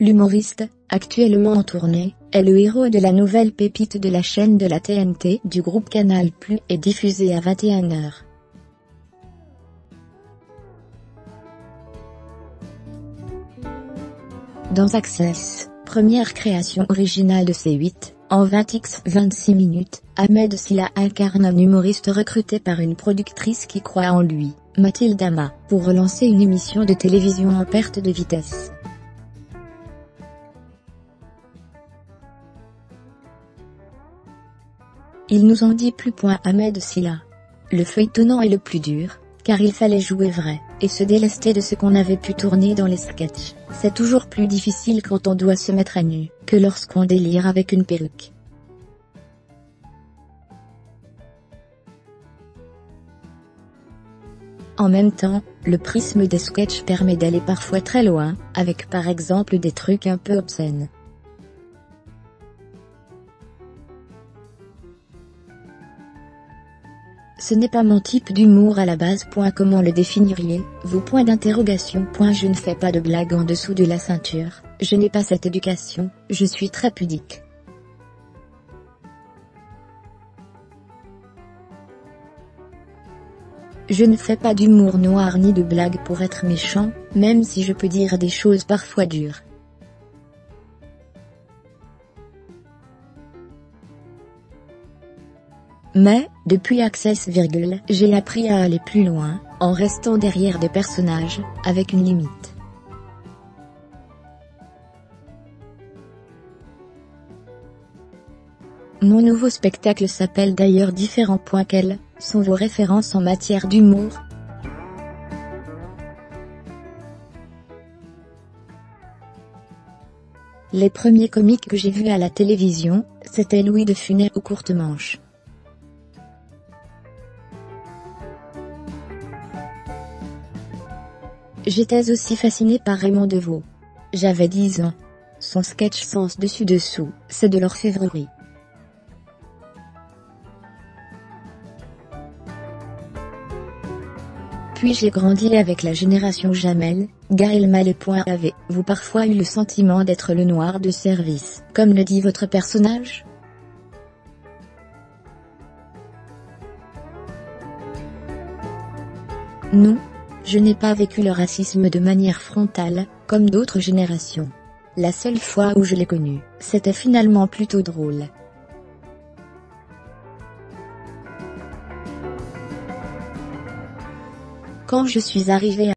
L'humoriste, actuellement en tournée, est le héros de la nouvelle pépite de la chaîne de la TNT du groupe Canal+, et diffusée à 21h. Dans Access, première création originale de C8, en 20x26 minutes, Ahmed Silla incarne un humoriste recruté par une productrice qui croit en lui, Mathilde Ama, pour relancer une émission de télévision en perte de vitesse. Il nous en dit plus. Ahmed Silla. Le feuilletonnant est le plus dur, car il fallait jouer vrai, et se délester de ce qu'on avait pu tourner dans les sketchs. C'est toujours plus difficile quand on doit se mettre à nu, que lorsqu'on délire avec une perruque. En même temps, le prisme des sketchs permet d'aller parfois très loin, avec par exemple des trucs un peu obscènes. Ce n'est pas mon type d'humour à la base. Comment le définiriez, vous? Je ne fais pas de blagues en dessous de la ceinture, je n'ai pas cette éducation, je suis très pudique. Je ne fais pas d'humour noir ni de blagues pour être méchant, même si je peux dire des choses parfois dures. Mais, depuis Access, j'ai appris à aller plus loin, en restant derrière des personnages, avec une limite. Mon nouveau spectacle s'appelle d'ailleurs Différents. Quelles sont vos références en matière d'humour? Les premiers comiques que j'ai vus à la télévision, c'était Louis de Funès ou Courtemanche. J'étais aussi fasciné par Raymond Devos. J'avais 10 ans. Son sketch Sens dessus dessous, c'est de l'orfèvrerie. Puis j'ai grandi avec la génération Jamel, Gaël Mallet. Avez-vous parfois eu le sentiment d'être le noir de service, comme le dit votre personnage? Non. Je n'ai pas vécu le racisme de manière frontale, comme d'autres générations. La seule fois où je l'ai connu, c'était finalement plutôt drôle. Quand je suis arrivée